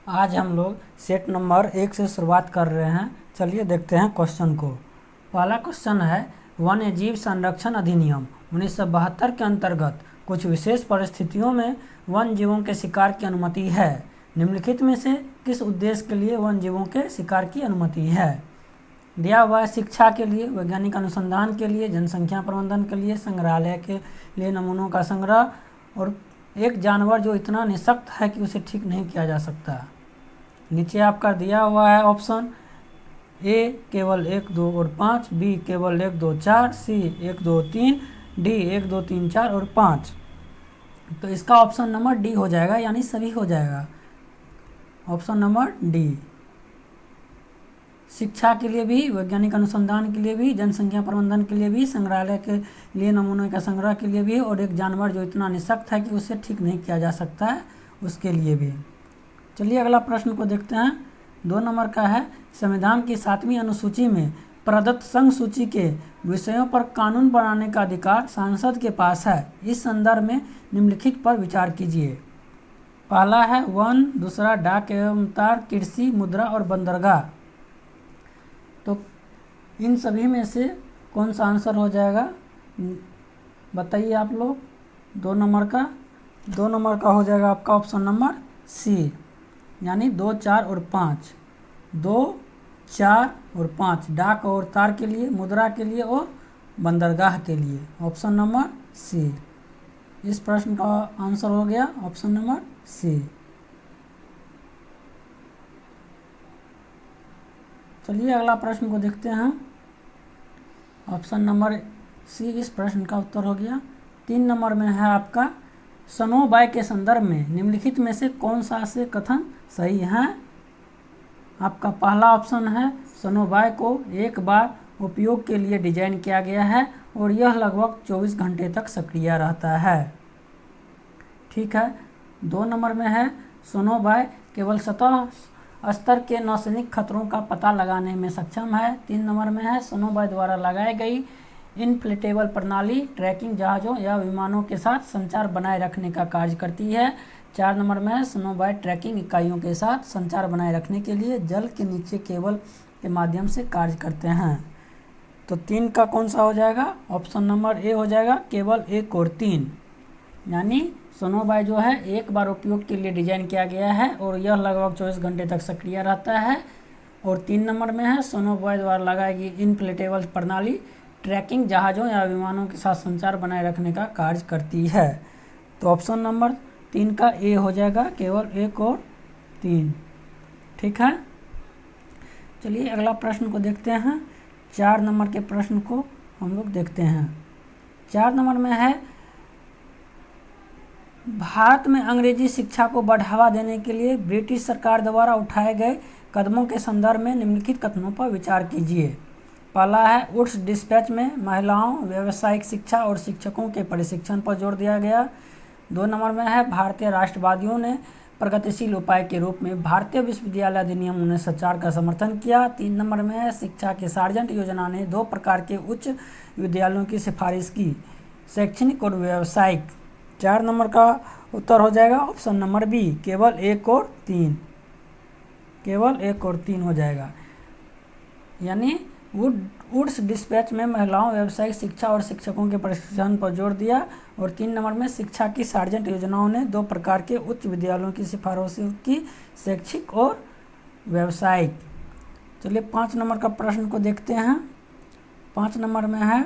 आज हम लोग सेट नंबर 1 से शुरुआत कर रहे हैं। चलिए देखते हैं क्वेश्चन को। पहला क्वेश्चन है, वन्य जीव संरक्षण अधिनियम 1972 के अंतर्गत कुछ विशेष परिस्थितियों में वन जीवों के शिकार की अनुमति है। निम्नलिखित में से किस उद्देश्य के लिए वन जीवों के शिकार की अनुमति है? दिया हुआ है शिक्षा के लिए, वैज्ञानिक अनुसंधान के लिए, जनसंख्या प्रबंधन के लिए, संग्रहालय के लिए नमूनों का संग्रह, और एक जानवर जो इतना निःशक्त है कि उसे ठीक नहीं किया जा सकता। नीचे आपका दिया हुआ है ऑप्शन ए केवल 1, 2 और 5, बी केवल 1, 2, 4, सी 1, 2, 3, डी 1, 2, 3, 4 और 5। तो इसका ऑप्शन नंबर डी हो जाएगा, यानी सभी हो जाएगा। Option number D. शिक्षा के लिए भी, वैज्ञानिक अनुसंधान के लिए भी, जनसंख्या प्रबंधन के लिए भी, संग्रहालय के लिए नमूनों का संग्रह के लिए भी, और एक जानवर जो इतना निःशक्त है कि उसे ठीक नहीं किया जा सकता है उसके लिए भी। चलिए अगला प्रश्न को देखते हैं। 2 नंबर का है, संविधान की 7वीं अनुसूची में प्रदत्त संघ सूची के विषयों पर कानून बनाने का अधिकार सांसद के पास है। इस संदर्भ में निम्नलिखित पर विचार कीजिए। पहला है वन, दूसरा डाक एवं तार, कृषि, मुद्रा और बंदरगाह। तो इन सभी में से कौन सा आंसर हो जाएगा बताइए आप लोग। 2 नंबर का हो जाएगा आपका ऑप्शन नंबर सी, यानी 2, 4 और 5। 2, 4 और 5 डाक और तार के लिए, मुद्रा के लिए और बंदरगाह के लिए। Option number C. इस प्रश्न का आंसर हो गया ऑप्शन नंबर सी। चलिए अगला प्रश्न को देखते हैं। ऑप्शन नंबर सी इस प्रश्न का उत्तर हो गया। 3 नंबर में है आपका, स्नो बाय के संदर्भ में निम्नलिखित में से कौन सा से कथन सही है? आपका पहला ऑप्शन है, स्नो बाय को एक बार उपयोग के लिए डिजाइन किया गया है और यह लगभग 24 घंटे तक सक्रिय रहता है। ठीक है। 2 नंबर में है, स्नो बाय केवल सतह स्तर के नौसैनिक खतरों का पता लगाने में सक्षम है। 3 नंबर में है, स्नो बाय द्वारा लगाई गई इनफ्लेटेबल प्रणाली ट्रैकिंग जहाज़ों या विमानों के साथ संचार बनाए रखने का कार्य करती है। 4 नंबर में है, स्नो बाय ट्रैकिंग इकाइयों के साथ संचार बनाए रखने के लिए जल के नीचे केबल के माध्यम से कार्य करते हैं। तो 3 का कौन सा हो जाएगा? ऑप्शन नंबर ए हो जाएगा, केवल 1 और 3। यानी स्नो बाय जो है एक बार उपयोग के लिए डिजाइन किया गया है और यह लगभग 24 घंटे तक सक्रिय रहता है। और 3 नंबर में है, स्नो बाय द्वारा लगाई गई इनफ्लेटेबल प्रणाली ट्रैकिंग जहाज़ों या विमानों के साथ संचार बनाए रखने का कार्य करती है। तो ऑप्शन नंबर 3 का ए हो जाएगा, केवल 1 और 3। ठीक है। चलिए अगला प्रश्न को देखते हैं। 4 नंबर के प्रश्न को हम लोग देखते हैं। 4 नंबर में है, भारत में अंग्रेजी शिक्षा को बढ़ावा देने के लिए ब्रिटिश सरकार द्वारा उठाए गए कदमों के संदर्भ में निम्नलिखित कथनों पर विचार कीजिए। पहला है, वुड्स डिस्पैच में महिलाओं, व्यावसायिक शिक्षा और शिक्षकों के प्रशिक्षण पर जोर दिया गया। 2 नंबर में है, भारतीय राष्ट्रवादियों ने प्रगतिशील उपाय के रूप में भारतीय विश्वविद्यालय अधिनियम 1904 का समर्थन किया। 3 नंबर में है, शिक्षा के सार्जेंट योजना ने 2 प्रकार के उच्च विद्यालयों की सिफारिश की, शैक्षणिक और व्यावसायिक। 4 नंबर का उत्तर हो जाएगा ऑप्शन नंबर बी, केवल 1 और 3। केवल 1 और 3 हो जाएगा। यानी वुड्स डिस्पैच में महिलाओं, व्यावसायिक शिक्षा और शिक्षकों के प्रशिक्षण पर जोर दिया। और 3 नंबर में, शिक्षा की सार्जेंट योजनाओं ने 2 प्रकार के उच्च विद्यालयों की सिफारिशों की, शैक्षिक और व्यावसायिक। चलिए 5 नंबर का प्रश्न को देखते हैं। 5 नंबर में है,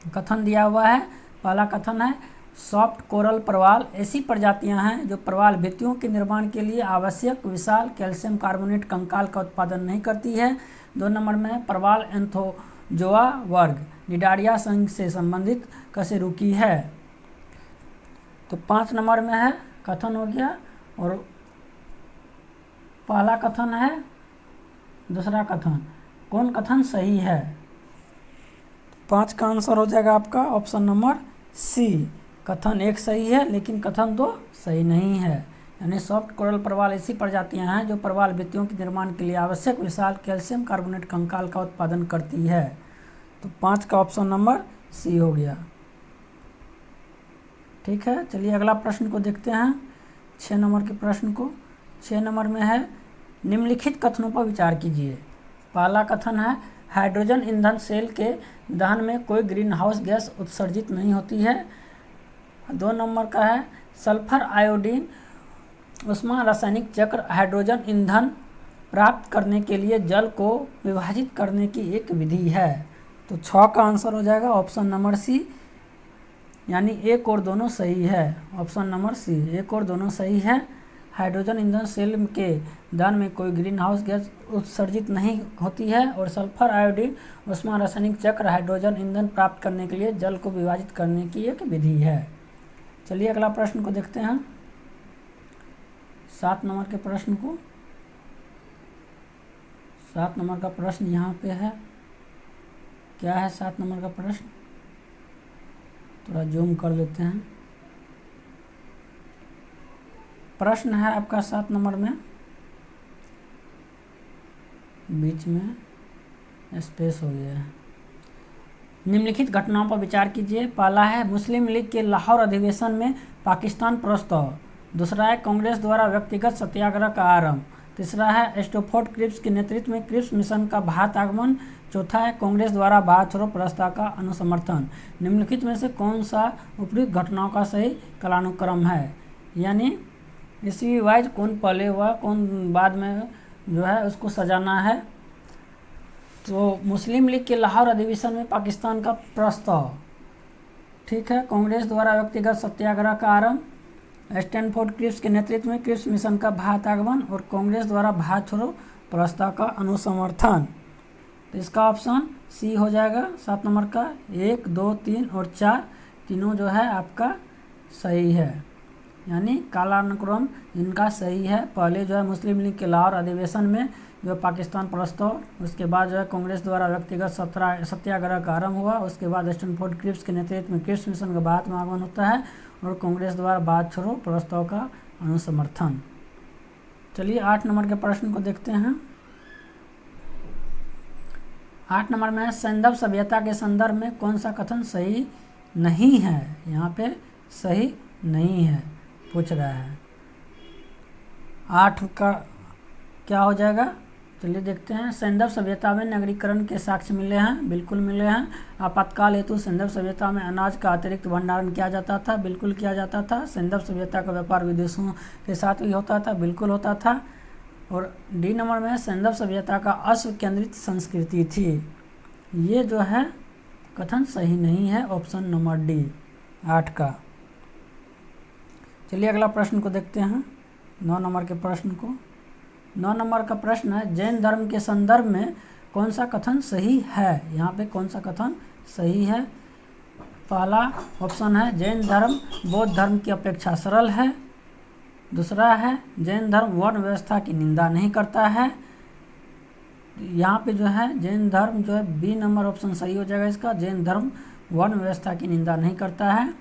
कथन दिया हुआ है। पहला कथन है, सॉफ्ट कोरल प्रवाल ऐसी प्रजातियां हैं जो प्रवाल भित्तियों के निर्माण के लिए आवश्यक विशाल कैल्शियम कार्बोनेट कंकाल का उत्पादन नहीं करती है। 2 नंबर में, प्रवाल एंथोजोआ वर्ग निडारिया संघ से संबंधित कशेरुकी है। तो 5 नंबर में है, कथन हो गया। और पहला कथन है, दूसरा कथन, कौन कथन सही है? 5 का आंसर हो जाएगा आपका ऑप्शन नंबर सी। कथन 1 सही है लेकिन कथन 2 सही नहीं है। यानी सॉफ्ट कोरल प्रवाल ऐसी प्रजातियां हैं जो प्रवाल भित्तियों के निर्माण के लिए आवश्यक विशाल कैल्शियम कार्बोनेट कंकाल का उत्पादन करती है। तो 5 का ऑप्शन नंबर सी हो गया। ठीक है। चलिए अगला प्रश्न को देखते हैं। 6 नंबर के प्रश्न को। 6 नंबर में है निम्नलिखित कथनों पर विचार कीजिए। पहला कथन है हाइड्रोजन ईंधन सेल के दहन में कोई ग्रीन हाउस गैस उत्सर्जित नहीं होती है। 2 नंबर का है सल्फर आयोडीन ऊष्मा रासायनिक चक्र हाइड्रोजन ईंधन प्राप्त करने के लिए जल को विभाजित करने की एक विधि है। तो 6 का आंसर हो जाएगा ऑप्शन नंबर सी, यानी एक और दोनों सही है। ऑप्शन नंबर सी, एक और दोनों सही है। हाइड्रोजन ईंधन सेल के दहन में कोई ग्रीन हाउस गैस उत्सर्जित नहीं होती है और सल्फर आयोडीन ऊष्मा रासायनिक चक्र हाइड्रोजन ईंधन प्राप्त करने के लिए जल को विभाजित करने की एक विधि है। चलिए अगला प्रश्न को देखते हैं, 7 नंबर के प्रश्न को। 7 नंबर का प्रश्न यहाँ पे है, क्या है 7 नंबर का प्रश्न, थोड़ा जूम कर लेते हैं। प्रश्न है आपका 7 नंबर में, बीच में स्पेस हो गया है। निम्नलिखित घटनाओं पर विचार कीजिए। पहला है मुस्लिम लीग के लाहौर अधिवेशन में पाकिस्तान प्रस्ताव। दूसरा है कांग्रेस द्वारा व्यक्तिगत सत्याग्रह का आरंभ। तीसरा है स्टोफोर्ड क्रिप्स के नेतृत्व में क्रिप्स मिशन का भारत आगमन। चौथा है कांग्रेस द्वारा भारत छोड़ो प्रस्ताव का अनुसमर्थन। निम्नलिखित में से कौन सा उपयुक्त घटनाओं का सही कालानुक्रम है, यानी ईस्वी वाइज कौन पहले हुआ कौन बाद में जो है उसको सजाना है। तो मुस्लिम लीग के लाहौर अधिवेशन में पाकिस्तान का प्रस्ताव, ठीक है। कांग्रेस द्वारा व्यक्तिगत सत्याग्रह का आरंभ, स्टैनफोर्ड क्रिप्स के नेतृत्व में क्रिप्स मिशन का भारत आगमन और कांग्रेस द्वारा भारत छोड़ो प्रस्ताव का अनुसमर्थन। तो इसका ऑप्शन सी हो जाएगा 7 नंबर का। 1, 2, 3 और 4 तीनों जो है आपका सही है, यानी कालानुक्रम इनका सही है। पहले जो है मुस्लिम लीग के लाहौर अधिवेशन में जो पाकिस्तान प्रस्ताव, उसके बाद जो है कांग्रेस द्वारा व्यक्तिगत सत्याग्रह का आरंभ हुआ, उसके बाद स्टैनफोर्ड क्रिप्स के नेतृत्व में क्रिप्स मिशन का भारत में आगमन होता है और कांग्रेस द्वारा भारत छोड़ो प्रस्ताव का अनुसमर्थन। चलिए 8 नंबर के प्रश्न को देखते हैं। 8 नंबर में सैंधव सभ्यता के संदर्भ में कौन सा कथन सही नहीं है, यहाँ पे सही नहीं है पूछ रहा है। 8 का क्या हो जाएगा, चलिए देखते हैं। सैंधव सभ्यता में नगरीकरण के साक्ष्य मिले हैं, बिल्कुल मिले हैं। आपातकाल हेतु सैंधव सभ्यता में अनाज का अतिरिक्त भंडारण किया जाता था, बिल्कुल किया जाता था। सैंधव सभ्यता का व्यापार विदेशों के साथ भी होता था, बिल्कुल होता था। और डी नंबर में सैंधव सभ्यता का अश्व केंद्रित संस्कृति थी, ये जो है कथन सही नहीं है, ऑप्शन नंबर डी 8 का। चलिए अगला प्रश्न को देखते हैं, 9 नंबर के प्रश्न को। 9 नंबर का प्रश्न है जैन धर्म के संदर्भ में कौन सा कथन सही है, यहाँ पे कौन सा कथन सही है। पहला ऑप्शन है जैन धर्म बौद्ध धर्म की अपेक्षा सरल है। दूसरा है जैन धर्म वर्ण व्यवस्था की निंदा नहीं करता है। यहाँ पे जो है जैन धर्म जो है बी नंबर ऑप्शन सही हो जाएगा इसका, जैन धर्म वर्ण व्यवस्था की निंदा नहीं करता है।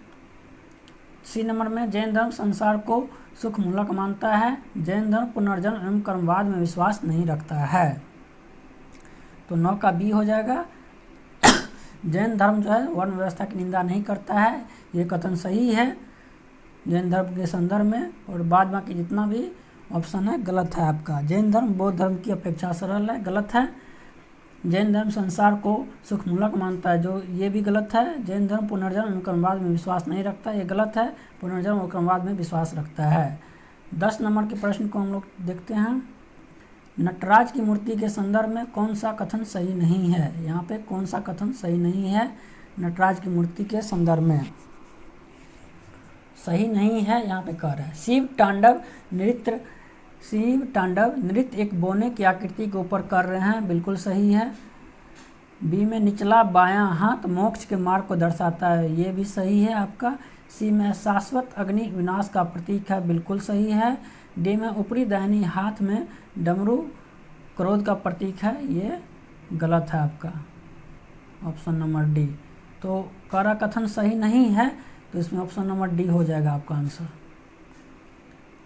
सी नंबर में जैन धर्म संसार को सुख मूलक मानता है। जैन धर्म पुनर्जन्म एवं कर्मवाद में विश्वास नहीं रखता है। तो 9 का बी हो जाएगा। जैन धर्म जो है वर्ण व्यवस्था की निंदा नहीं करता है, ये कथन सही है जैन धर्म के संदर्भ में। और बाद बाकी जितना भी ऑप्शन है गलत है आपका। जैन धर्म बौद्ध धर्म की अपेक्षा सरल है, गलत है। जैन धर्म संसार को सुखमूलक मानता है, जो ये भी गलत है। जैन धर्म पुनर्जन्म एवं कर्मवाद में विश्वास नहीं रखता, ये गलत है। पुनर्जन्म और कर्मवाद में विश्वास रखता है। 10 नंबर के प्रश्न को हम लोग देखते हैं। नटराज की मूर्ति के संदर्भ में कौन सा कथन सही नहीं है, यहाँ पे कौन सा कथन सही नहीं है नटराज की मूर्ति के संदर्भ में, सही नहीं है यहाँ पे कह रहा है। शिव तांडव नृत्य एक बोने की आकृति के ऊपर कर रहे हैं, बिल्कुल सही है। बी में निचला बायां हाथ मोक्ष के मार्ग को दर्शाता है, ये भी सही है आपका। सी में शाश्वत अग्नि विनाश का प्रतीक है, बिल्कुल सही है। डी में ऊपरी दाहिनी हाथ में डमरू क्रोध का प्रतीक है, ये गलत है आपका, ऑप्शन नंबर डी। तो करा कथन सही नहीं है, तो इसमें ऑप्शन नंबर डी हो जाएगा आपका आंसर।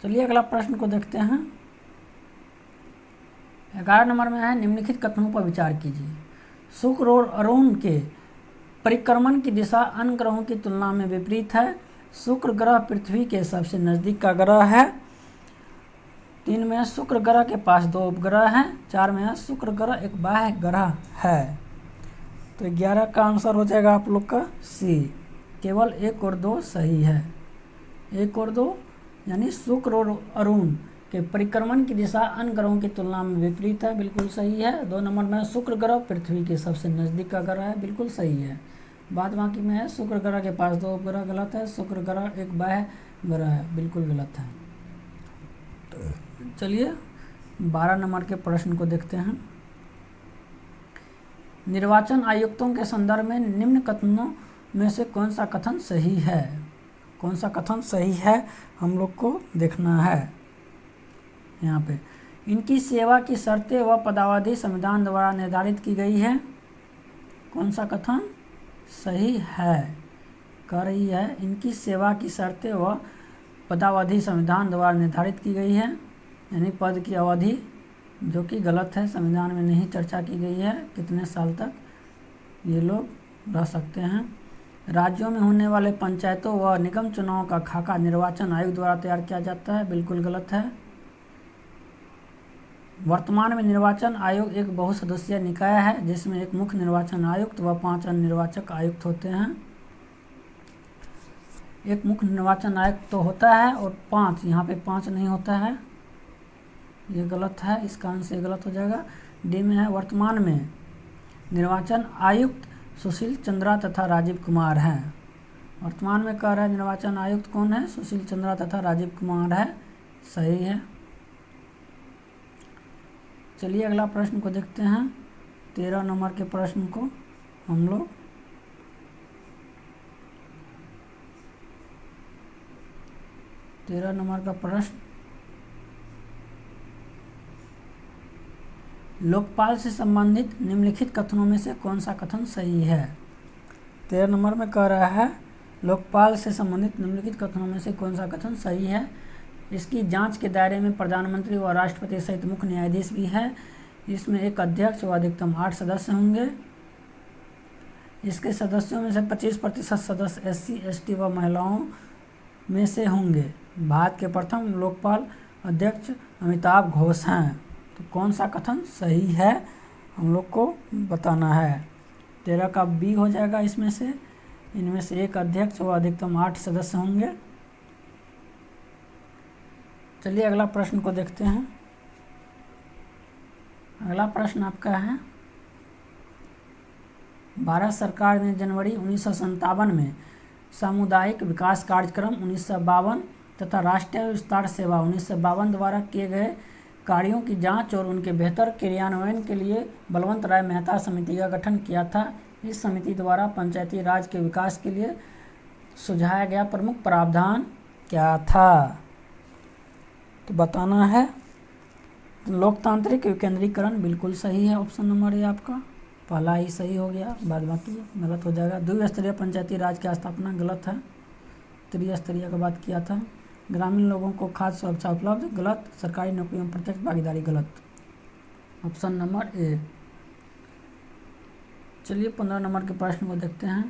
चलिए अगला प्रश्न को देखते हैं। 11 नंबर में है निम्नलिखित कथनों पर विचार कीजिए। शुक्र और अरुण के परिक्रमण की दिशा अन्य ग्रहों की तुलना में विपरीत है। शुक्र ग्रह पृथ्वी के सबसे नज़दीक का ग्रह है। 3 में शुक्र ग्रह के पास 2 उपग्रह हैं। 4 में शुक्र ग्रह एक बाह्य ग्रह है। तो 11 का आंसर हो जाएगा आप लोग का सी। केवल 1 और 2 सही है। 1 और 2 यानी शुक्र और अरुण के परिक्रमण की दिशा अन्य ग्रहों की तुलना में विपरीत है, बिल्कुल सही है। 2 नंबर में शुक्र ग्रह पृथ्वी के सबसे नज़दीक का ग्रह है, बिल्कुल सही है। बाद बाकी में है शुक्र ग्रह के पास 2 उपग्रह, गलत है। शुक्र ग्रह एक बाह्य ग्रह है, बिल्कुल गलत है। चलिए 12 नंबर के प्रश्न को देखते हैं। निर्वाचन आयुक्तों के संदर्भ में निम्न कथनों में से कौन सा कथन सही है? कौन सा कथन सही है हम लोग को देखना है यहाँ पे। इनकी सेवा की शर्तें व पदावधि संविधान द्वारा निर्धारित की गई है। कौन सा कथन सही है? कह रही है इनकी सेवा की शर्तें व पदावधि संविधान द्वारा निर्धारित की गई है, यानी पद की अवधि, जो कि गलत है। संविधान में नहीं चर्चा की गई है कितने साल तक ये लोग रह सकते हैं। राज्यों में होने वाले पंचायतों व निगम चुनाव का खाका निर्वाचन आयोग द्वारा तैयार किया जाता है, बिल्कुल गलत है। वर्तमान में निर्वाचन आयोग एक बहुसदस्यीय निकाय है जिसमें एक मुख्य निर्वाचन आयुक्त व 5 अन्य निर्वाचक आयुक्त होते हैं। एक मुख्य निर्वाचन आयुक्त तो होता है और 5, यहाँ पे 5 नहीं होता है, ये गलत है। इसका आंसर गलत हो जाएगा। डी में है वर्तमान में निर्वाचन आयुक्त सुशील चंद्रा तथा राजीव कुमार हैं। वर्तमान में कह रहा है निर्वाचन आयुक्त कौन है? सुशील चंद्रा तथा राजीव कुमार है, सही है। चलिए अगला प्रश्न को देखते हैं। 13 नंबर के प्रश्न को हम लोग 13 नंबर का प्रश्न, लोकपाल से संबंधित निम्नलिखित कथनों में से कौन सा कथन सही है? 13 नंबर में कह रहा है लोकपाल से संबंधित निम्नलिखित कथनों में से कौन सा कथन सही है। इसकी जांच के दायरे में प्रधानमंत्री व राष्ट्रपति सहित मुख्य न्यायाधीश भी है। इसमें एक अध्यक्ष व अधिकतम 8 सदस्य होंगे। इसके सदस्यों में से 25% सदस्य SC, ST व महिलाओं में से होंगे। भारत के प्रथम लोकपाल अध्यक्ष अमिताभ घोष हैं। तो कौन सा कथन सही है हम लोग को बताना है। 13 का बी हो जाएगा इसमें से। इनमें से एक अध्यक्ष व अधिकतम 8 सदस्य होंगे। चलिए अगला प्रश्न को देखते हैं। अगला प्रश्न आपका है, भारत सरकार ने जनवरी 1957 में सामुदायिक विकास कार्यक्रम 1952 तथा राष्ट्रीय विस्तार सेवा 1952 द्वारा किए गए कार्यों की जांच और उनके बेहतर क्रियान्वयन के लिए बलवंत राय मेहता समिति का गठन किया था। इस समिति द्वारा पंचायती राज के विकास के लिए सुझाया गया प्रमुख प्रावधान क्या था? तो बताना है। लोकतांत्रिक विकेंद्रीकरण, बिल्कुल सही है। ऑप्शन नंबर ए आपका पहला ही सही हो गया, बाद बाकी गलत हो जाएगा। द्विस्तरीय पंचायती राज की स्थापना, गलत है। त्रिस्तरीय का बात किया था। ग्रामीण लोगों को खाद्य सुरक्षा उपलब्ध, गलत। सरकारी नौकरियों में प्रत्यक्ष भागीदारी, गलत। Option number A. चलिए 15 नंबर के प्रश्न को देखते हैं।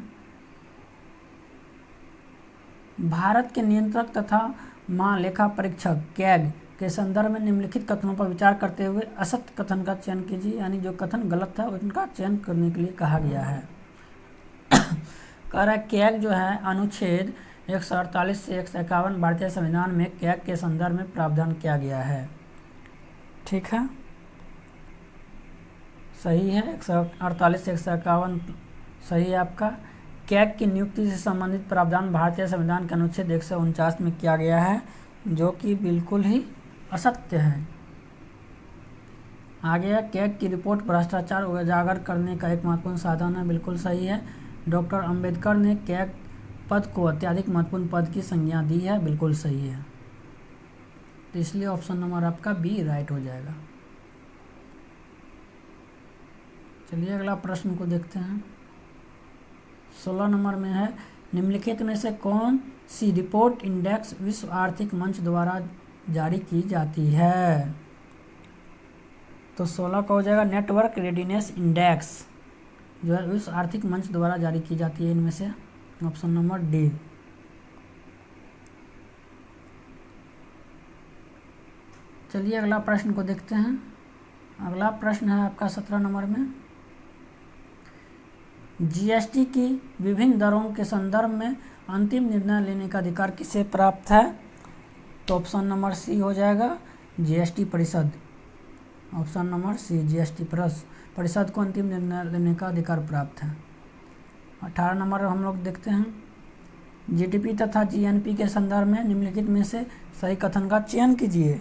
भारत के नियंत्रक तथा महालेखा परीक्षक कैग के संदर्भ में निम्नलिखित कथनों पर विचार करते हुए असत्य कथन का चयन कीजिए, यानी जो कथन गलत है उनका चयन करने के लिए कहा गया है। कह रहा है कैग जो है अनुच्छेद 148 से 151 भारतीय संविधान में कैग के संदर्भ में प्रावधान किया गया है। ठीक है, सही है। 148 से 151 सही है आपका। कैग की नियुक्ति से संबंधित प्रावधान भारतीय संविधान के अनुच्छेद 149 में किया गया है, जो कि बिल्कुल ही असत्य है। आगे कैग की रिपोर्ट भ्रष्टाचार उजागर करने का एक महत्वपूर्ण साधन है, बिल्कुल सही है। डॉक्टर अंबेडकर ने कैग पद को अत्यधिक महत्वपूर्ण पद की संज्ञा दी है, बिल्कुल सही है। तो इसलिए ऑप्शन नंबर आपका बी राइट हो जाएगा। चलिए अगला प्रश्न को देखते हैं। 16 नंबर में है, निम्नलिखित में से कौन सी रिपोर्ट इंडेक्स विश्व आर्थिक मंच द्वारा जारी की जाती है? तो 16 का हो जाएगा नेटवर्क रेडीनेस इंडेक्स, जो है विश्व आर्थिक मंच द्वारा जारी की जाती है। इनमें से ऑप्शन नंबर डी। चलिए अगला प्रश्न को देखते हैं। अगला प्रश्न है आपका 17 नंबर में, जीएसटी की विभिन्न दरों के संदर्भ में अंतिम निर्णय लेने का अधिकार किसे प्राप्त है? तो ऑप्शन नंबर सी हो जाएगा, जीएसटी परिषद। ऑप्शन नंबर सी, जीएसटी परिषद को अंतिम निर्णय लेने का अधिकार प्राप्त है। 18 नंबर हम लोग देखते हैं, जीडीपी तथा जीएनपी के संदर्भ में निम्नलिखित में से सही कथन का चयन कीजिए।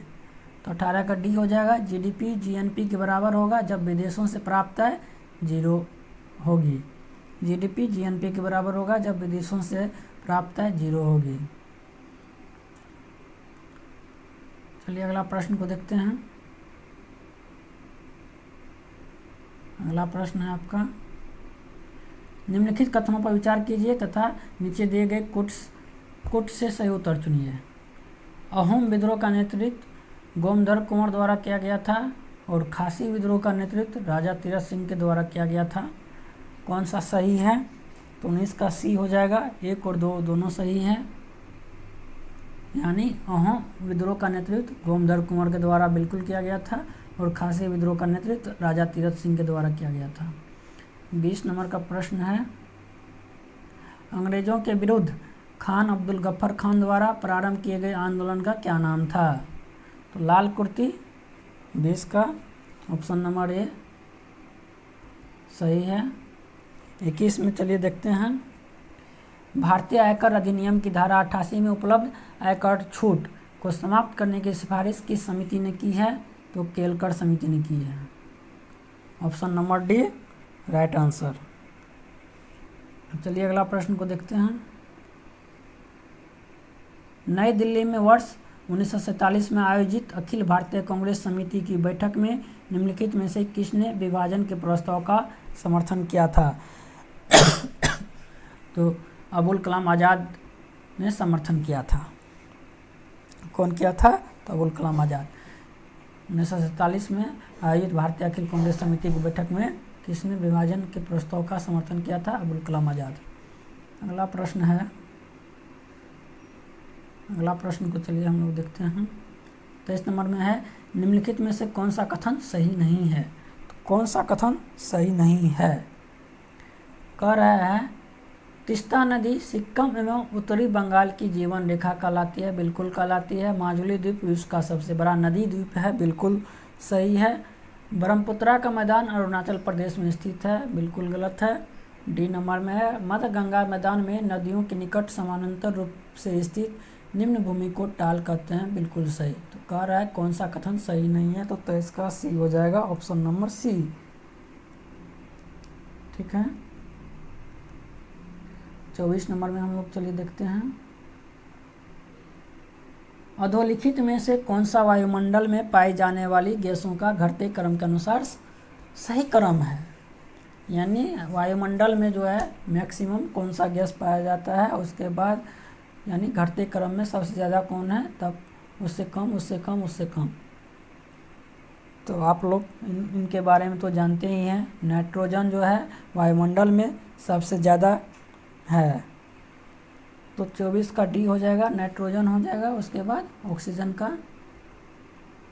तो 18 का डी हो जाएगा, जीडीपी जीएनपी के बराबर होगा जब विदेशों से प्राप्त आय 0 होगी। जीडीपी जीएनपी के बराबर होगा जब विदेशों से प्राप्त आय 0 होगी। चलिए अगला प्रश्न को देखते हैं। अगला प्रश्न है आपका, निम्नलिखित कथनों पर विचार कीजिए तथा नीचे दिए गए कोट से सही उत्तर चुनिए। अहोम विद्रोह का नेतृत्व गोमधर कुंवर द्वारा किया गया था और खासी विद्रोह का नेतृत्व राजा तीरथ सिंह के द्वारा किया गया था। कौन सा सही है? तो 19 का सी हो जाएगा, 1 और 2 दोनों सही हैं। यानी अहोम विद्रोह का नेतृत्व गोमधर कुंवर के द्वारा बिल्कुल किया गया था और खासी विद्रोह का नेतृत्व राजा तीरथ सिंह के द्वारा किया गया था। 20 नंबर का प्रश्न है, अंग्रेजों के विरुद्ध खान अब्दुल गफ्फर खान द्वारा प्रारंभ किए गए आंदोलन का क्या नाम था? तो लाल कुर्ती 20 का ऑप्शन नंबर ए सही है। 21 में चलिए देखते हैं, भारतीय आयकर अधिनियम की धारा 88 में उपलब्ध आयकर छूट को समाप्त करने की सिफारिश किस समिति ने की है? तो केलकर समिति ने की है। Option number D right answer. चलिए अगला प्रश्न को देखते हैं, नई दिल्ली में वर्ष 1947 में आयोजित अखिल भारतीय कांग्रेस समिति की बैठक में निम्नलिखित में से किसने विभाजन के प्रस्ताव का समर्थन किया था? तो अबुल कलाम आज़ाद ने समर्थन किया था। कौन किया था? तो अबुल कलाम आज़ाद। 1947 में आयोजित भारतीय अखिल कांग्रेस समिति की बैठक में किसने विभाजन के प्रस्ताव का समर्थन किया था? अबुल कलाम आज़ाद। अगला प्रश्न है, अगला प्रश्न को चलिए हम लोग देखते हैं। 23 नंबर में है, निम्नलिखित में से कौन सा कथन सही नहीं है? तो कौन सा कथन सही नहीं है? कह रहा है, तीस्ता नदी सिक्किम एवं उत्तरी बंगाल की जीवन रेखा कहलाती है। बिल्कुल कहलाती है। माजुली द्वीप विश्व का सबसे बड़ा नदी द्वीप है। बिल्कुल सही है। ब्रह्मपुत्रा का मैदान अरुणाचल प्रदेश में स्थित है। बिल्कुल गलत है। डी नंबर में है, मध्य गंगा मैदान में नदियों के निकट समानांतर रूप से स्थित निम्न भूमि को टाल कहते हैं। बिल्कुल सही। तो कह रहा है कौन सा कथन सही नहीं है? तो इसका सी हो जाएगा, ऑप्शन नंबर सी। ठीक है। 24 नंबर में हम लोग चलिए देखते हैं, अधोलिखित में से कौन सा वायुमंडल में पाई जाने वाली गैसों का घटते क्रम के अनुसार सही क्रम है? यानी वायुमंडल में जो है मैक्सिमम कौन सा गैस पाया जाता है, उसके बाद यानी घटते क्रम में सबसे ज़्यादा कौन है, तब उससे कम, उससे कम, उससे कम। तो आप लोग इनके बारे में तो जानते ही हैं। नाइट्रोजन जो है वायुमंडल में सबसे ज़्यादा है। तो 24 का डी हो जाएगा, नाइट्रोजन हो जाएगा। उसके बाद ऑक्सीजन का,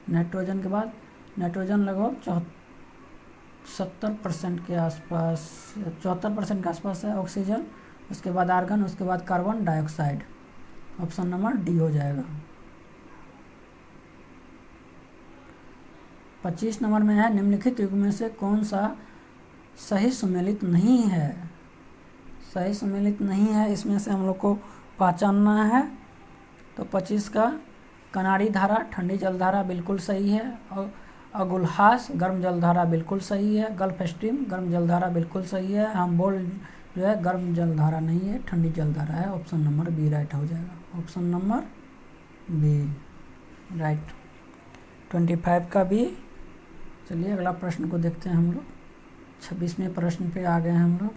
नाइट्रोजन के बाद नाइट्रोजन लगभग 70% के आसपास, 74% के आसपास है ऑक्सीजन। उसके बाद आर्गन, उसके बाद carbon dioxide. Option number D हो जाएगा। 25 नंबर में है, निम्नलिखित युग में से कौन सा सही सुमेलित नहीं है? सही सुमेलित नहीं है, इसमें से हम लोग को पहचानना है। तो 25 का कनारी धारा ठंडी जलधारा बिल्कुल सही है। और अगुलहास गर्म जलधारा बिल्कुल सही है। गल्फ स्ट्रीम गर्म जलधारा बिल्कुल सही है। हम्बोल्ट जो है गर्म जलधारा नहीं है, ठंडी जलधारा है। ऑप्शन नंबर बी राइट हो जाएगा। Option number B right. 25 का बी। चलिए अगला प्रश्न को देखते हैं हम लोग। 26वें प्रश्न पे आ गए हैं हम लोग।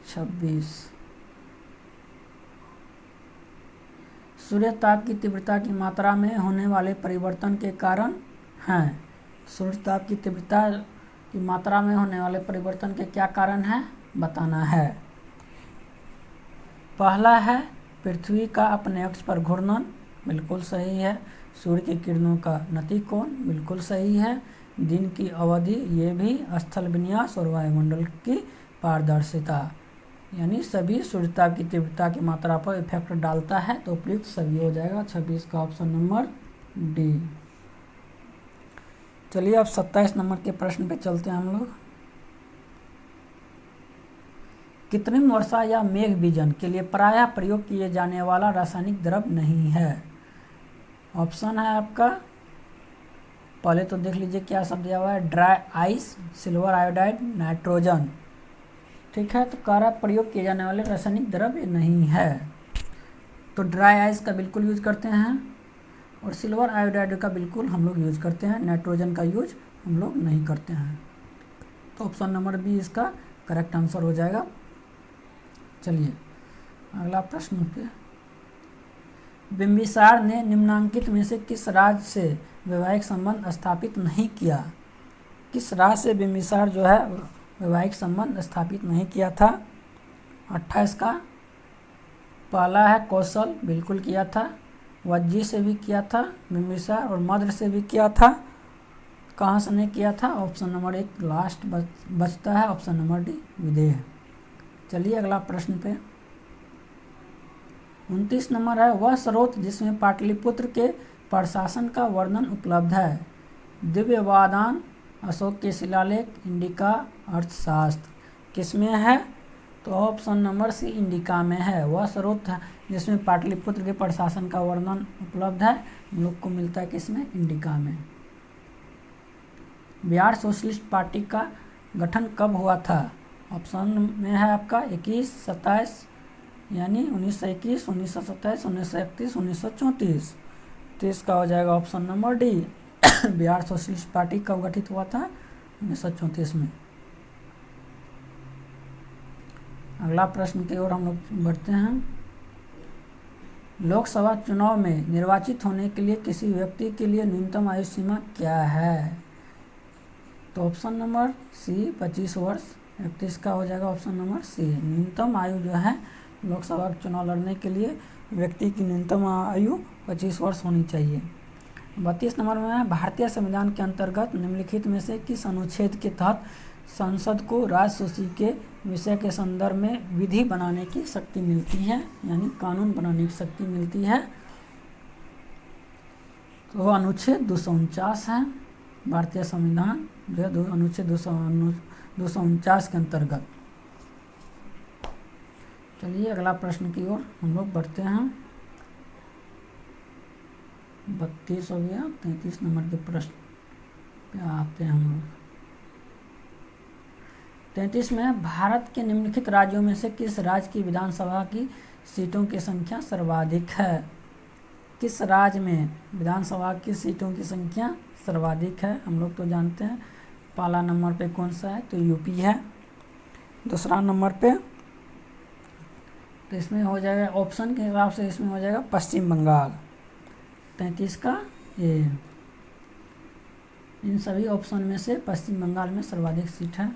26, सूर्य ताप की तीव्रता की मात्रा में होने वाले परिवर्तन के कारण हैं। सूर्य ताप की तीव्रता की मात्रा में होने वाले परिवर्तन के क्या कारण हैं बताना है। पहला है पृथ्वी का अपने अक्ष पर घूर्णन। बिल्कुल सही है। सूर्य की किरणों का नति कोण, बिल्कुल सही है। दिन की अवधि, ये भी। स्थल विन्यास और वायुमंडल की पारदर्शिता, यानी सभी सूर्यताप की तीव्रता की मात्रा पर इफेक्ट डालता है, तो उपयुक्त सभी हो जाएगा 26 का ऑप्शन नंबर डी। चलिए अब 27 नंबर के प्रश्न पे चलते हैं हम लोग। कृत्रिम वर्षा या मेघ बीजन के लिए प्रायः प्रयोग किए जाने वाला रासायनिक द्रव्य नहीं है। ऑप्शन है आपका, पहले तो देख लीजिए क्या शब्द दिया हुआ है, dry ice, silver iodide, nitrogen. ठीक है, तो कार्य प्रयोग किए जाने वाले रासायनिक द्रव्य नहीं है, तो ड्राई आइस का बिल्कुल यूज करते हैं और सिल्वर आयोडाइड का बिल्कुल हम लोग यूज करते हैं, नाइट्रोजन का यूज हम लोग नहीं करते हैं। तो ऑप्शन नंबर बी इसका करेक्ट आंसर हो जाएगा। चलिए अगला प्रश्न पे, बिंबिसार ने निम्नांकित में से किस राज्य से वैवाहिक संबंध स्थापित नहीं किया? किस राज्य से बिंबिसार जो है वैवाहिक संबंध स्थापित नहीं किया था? 28 का पहला है कौशल, बिल्कुल किया था। वज्जी से भी किया था बिंबिसार, और मद्र से भी किया था। कहाँ से नहीं किया था? ऑप्शन नंबर 1 लास्ट बचता है, ऑप्शन नंबर डी विदेह। चलिए अगला प्रश्न पे, 29 नंबर है, वह स्रोत जिसमें पाटलिपुत्र के प्रशासन का वर्णन उपलब्ध है? दिव्यवादान, अशोक के शिलालेख, इंडिका, अर्थशास्त्र। किसमें है? तो ऑप्शन नंबर सी इंडिका में है। वह स्रोत जिसमें पाटलिपुत्र के प्रशासन का वर्णन उपलब्ध है, हम लोग को मिलता है किसमें? इंडिका में। बिहार सोशलिस्ट पार्टी का गठन कब हुआ था? ऑप्शन में है आपका 21, 27, यानी 1921, 1927, 1931, 1934। तो इसका हो जाएगा option number D. Bihar socialist party कब गठित हुआ था? 1934 में। अगला प्रश्न की ओर हम लोग बढ़ते हैं। लोकसभा चुनाव में निर्वाचित होने के लिए किसी व्यक्ति के लिए न्यूनतम आयु सीमा क्या है? तो ऑप्शन नंबर सी 25 वर्ष। 31 का हो जाएगा ऑप्शन नंबर सी। न्यूनतम आयु जो है लोकसभा चुनाव लड़ने के लिए व्यक्ति की न्यूनतम आयु 25 वर्ष होनी चाहिए। 32 नंबर में है, भारतीय संविधान के अंतर्गत निम्नलिखित में से किस अनुच्छेद के तहत संसद को राजसूची के विषय के संदर्भ में विधि बनाने की शक्ति मिलती है, यानी कानून बनाने की शक्ति मिलती है? तो अनुच्छेद 249 है। भारतीय संविधान जो है अनुच्छेद 249 के अंतर्गत। चलिए अगला प्रश्न की ओर हम लोग बढ़ते हैं। 32 हो गया, 33 नंबर के प्रश्न पे आते हैं हम लोग। 33 में, भारत के निम्नलिखित राज्यों में से किस राज्य की विधानसभा की सीटों की संख्या सर्वाधिक है? किस राज्य में विधानसभा की सीटों की संख्या सर्वाधिक है? हम लोग तो जानते हैं पहला नंबर पे कौन सा है, तो यूपी है। दूसरा नंबर पे तो इसमें हो जाएगा, ऑप्शन के हिसाब से इसमें हो जाएगा पश्चिम बंगाल। 33 का ये, इन सभी ऑप्शन में से पश्चिम बंगाल में सर्वाधिक सीट है।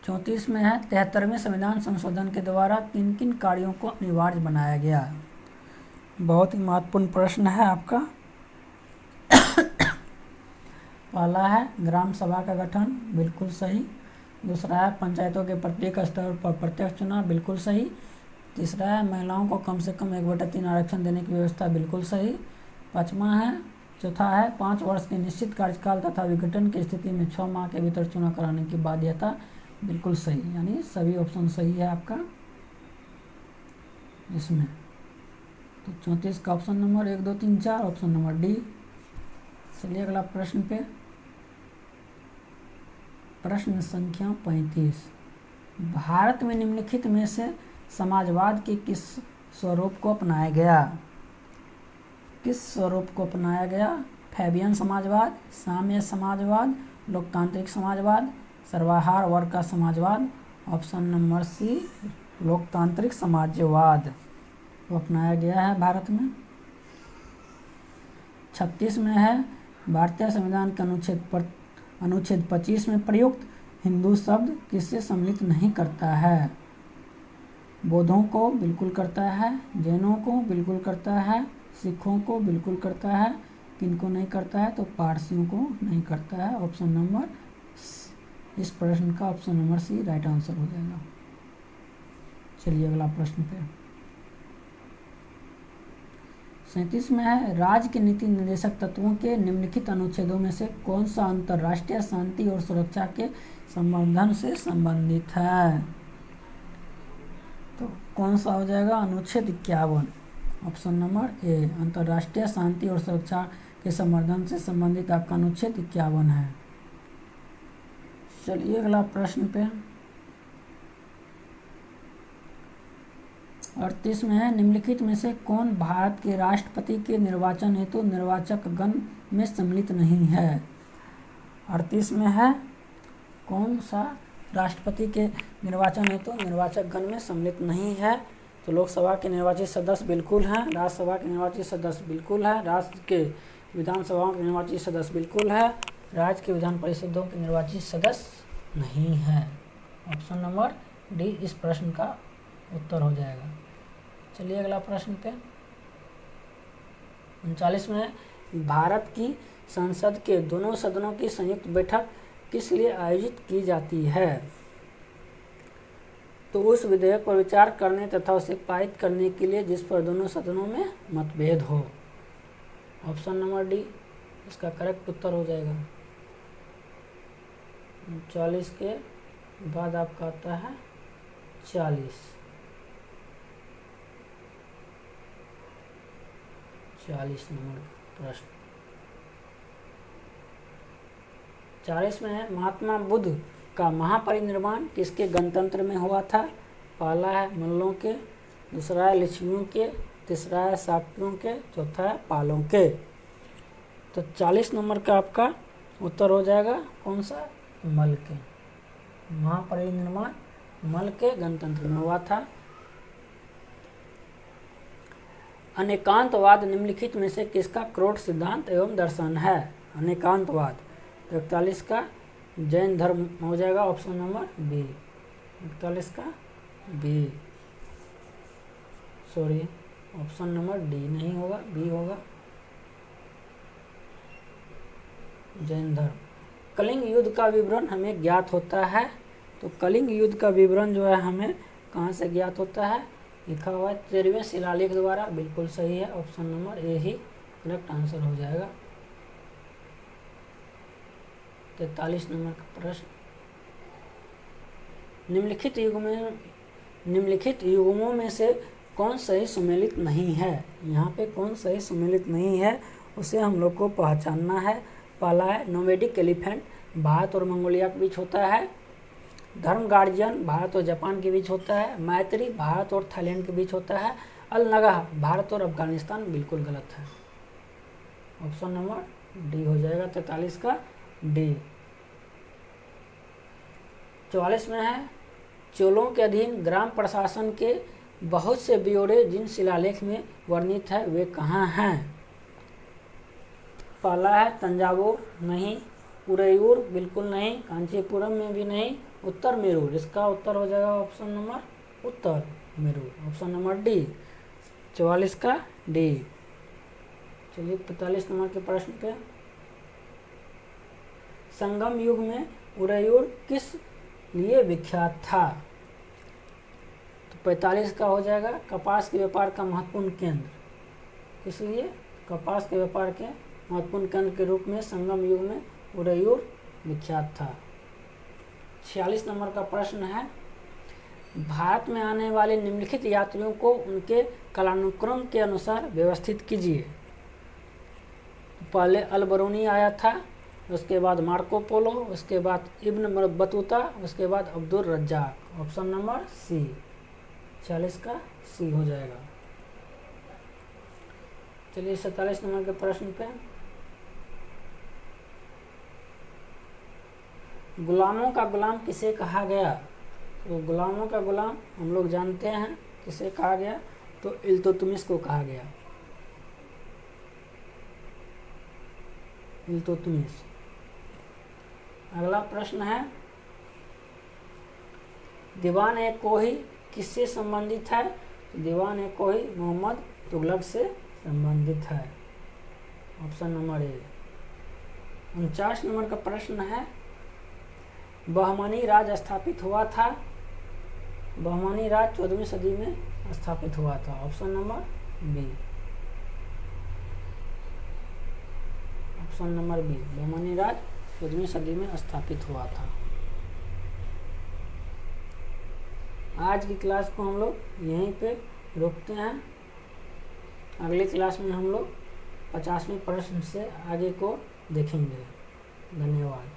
34 में है, 73वें संविधान संशोधन के द्वारा किन किन कार्यों को अनिवार्य बनाया गया? बहुत ही महत्वपूर्ण प्रश्न है आपका। पहला है ग्राम सभा का गठन, बिल्कुल सही। दूसरा है पंचायतों के प्रत्येक स्तर पर प्रत्यक्ष चुनाव, बिल्कुल सही। तीसरा है महिलाओं को कम से कम 1/3 आरक्षण देने की व्यवस्था, बिल्कुल सही। चौथा है 5 वर्ष के निश्चित कार्यकाल तथा विघटन की स्थिति में 6 माह के भीतर चुनाव कराने की बाध्यता, बिल्कुल सही। यानी सभी ऑप्शन सही है आपका इसमें। तो 34 का option number 1, 2, 3, 4 option number D. चलिए अगला प्रश्न पे, प्रश्न संख्या 35। भारत में निम्नलिखित में से समाजवाद के किस स्वरूप को अपनाया गया? किस स्वरूप को अपनाया गया? फैबियन समाजवाद, साम्य समाजवाद, लोकतांत्रिक समाजवाद, सर्वाहार वर्ग का समाजवाद। ऑप्शन नंबर सी लोकतांत्रिक समाजवाद को अपनाया गया है भारत में। 36 में है, भारतीय संविधान के अनुच्छेद 25 में प्रयुक्त हिंदू शब्द किससे सम्मिलित नहीं करता है? बौद्धों को बिल्कुल करता है, जैनों को बिल्कुल करता है, सिखों को बिल्कुल करता है, किनको नहीं करता है तो पारसियों को नहीं करता है। ऑप्शन नंबर, इस प्रश्न का option number C right answer हो जाएगा। चलिए अगला प्रश्न पे 37 में है, राज्य के नीति निर्देशक तत्वों के निम्नलिखित अनुच्छेदों में से कौन सा अंतर्राष्ट्रीय शांति और सुरक्षा के संवर्धन से संबंधित है? तो कौन सा हो जाएगा? अनुच्छेद 51। ऑप्शन नंबर ए, अंतर्राष्ट्रीय शांति और सुरक्षा के संवर्धन से संबंधित आपका अनुच्छेद 51 है। चलिए अगला प्रश्न पे 38 में है, निम्नलिखित में से कौन भारत के राष्ट्रपति के निर्वाचन हेतु निर्वाचक गण में सम्मिलित नहीं है? 38 में है, कौन सा राष्ट्रपति के निर्वाचन हेतु निर्वाचक गण में सम्मिलित नहीं है? तो लोकसभा के निर्वाचित सदस्य बिल्कुल हैं, राज्यसभा के निर्वाचित सदस्य बिल्कुल है, राज्य के विधानसभाओं के निर्वाचित सदस्य बिल्कुल है, राज्य के विधान परिषदों के निर्वाचित सदस्य नहीं है। ऑप्शन नंबर डी इस प्रश्न का उत्तर हो जाएगा। चलिए अगला प्रश्न पे 39 में, भारत की संसद के दोनों सदनों की संयुक्त बैठक किस लिए आयोजित की जाती है? तो उस विधेयक पर विचार करने तथा उसे पारित करने के लिए जिस पर दोनों सदनों में मतभेद हो। ऑप्शन नंबर डी इसका करेक्ट उत्तर हो जाएगा। 40 के बाद आपका आता है 40 नंबर प्रश्न। 40 में है, महात्मा बुद्ध का महापरिनिर्वाण किसके गणतंत्र में हुआ था? पहला है मल्लों के, दूसरा है लिच्छवियों के, तीसरा है शाक्यों के, चौथा है पालों के। तो 40 नंबर का आपका उत्तर हो जाएगा कौन सा? मल के। महापरिनिर्वाण मल के गणतंत्र में हुआ था। अनेकांतवाद निम्नलिखित में से किसका क्रोध सिद्धांत एवं दर्शन है? अनेकांतवाद। तो 41 का जैन धर्म हो जाएगा। Option number B. 41 का B, sorry option number D नहीं होगा, बी होगा, जैन धर्म। कलिंग युद्ध का विवरण हमें ज्ञात होता है, तो कलिंग युद्ध का विवरण जो है हमें कहाँ से ज्ञात होता है? लिखा हुआ है 13वें शिलालेख द्वारा। बिल्कुल सही है, option number A he correct answer हो जाएगा। 43 नंबर का प्रश्न, निम्नलिखित युग्मों में से कौन सही सुमेलित नहीं है? यहाँ पे कौन सही सुमेलित नहीं है उसे हम लोग को पहचानना है। पहला है नोमैडिक एलिफेंट, भारत और मंगोलिया के बीच होता है। धर्म गार्जियन भारत और जापान के बीच होता है। मैत्री भारत और थाईलैंड के बीच होता है। अल नगाह भारत और अफगानिस्तान बिल्कुल गलत है। ऑप्शन नंबर डी हो जाएगा 43 का डी। 44 में है, चोलों के अधीन ग्राम प्रशासन के बहुत से ब्यौरे जिन शिलालेख में वर्णित है वे कहाँ हैं? पहला है तंजावुर, नहीं। उरैयूर बिल्कुल नहीं, कांचीपुरम में भी नहीं। उत्तर मेरूर, इसका उत्तर हो जाएगा ऑप्शन नंबर उत्तर मेरूर, ऑप्शन नंबर डी। 44 का डी। चलिए 45 नंबर के प्रश्न पे, संगम युग में उरैयूर किस लिए विख्यात था? तो 45 का हो जाएगा कपास के व्यापार का महत्वपूर्ण केंद्र। इसलिए कपास के व्यापार के महत्वपूर्ण केंद्र के रूप में संगम युग में उरैयूर विख्यात था। 46 नंबर का प्रश्न है, भारत में आने वाले निम्नलिखित यात्रियों को उनके कालानुक्रम के अनुसार व्यवस्थित कीजिए। पहले अल बरूनी आया था, उसके बाद मार्को पोलो, उसके बाद इब्न बतूता, उसके बाद Abdul Razzaq. Option number C. 40 का सी हो जाएगा। चलिए 47 नंबर के प्रश्न पे, गुलामों का गुलाम किसे कहा गया? तो गुलामों का गुलाम हम लोग जानते हैं किसे कहा गया, तो इल्तुतमिश को कहा गया। इल्तुतमिश। अगला प्रश्न है, दीवान ए कोही किससे संबंधित है? दीवान कोही मोहम्मद तुगलक से संबंधित है। Option number A. 49 नंबर का प्रश्न है, बहमनी राज स्थापित हुआ था। बहमनी राज 14वीं सदी में स्थापित हुआ था। Option number B. Option number B, Bahmani राज 14वीं सदी में स्थापित हुआ था। आज की क्लास को हम लोग यहीं पे रोकते हैं। अगली क्लास में हम लोग 50वें प्रश्न से आगे को देखेंगे। धन्यवाद।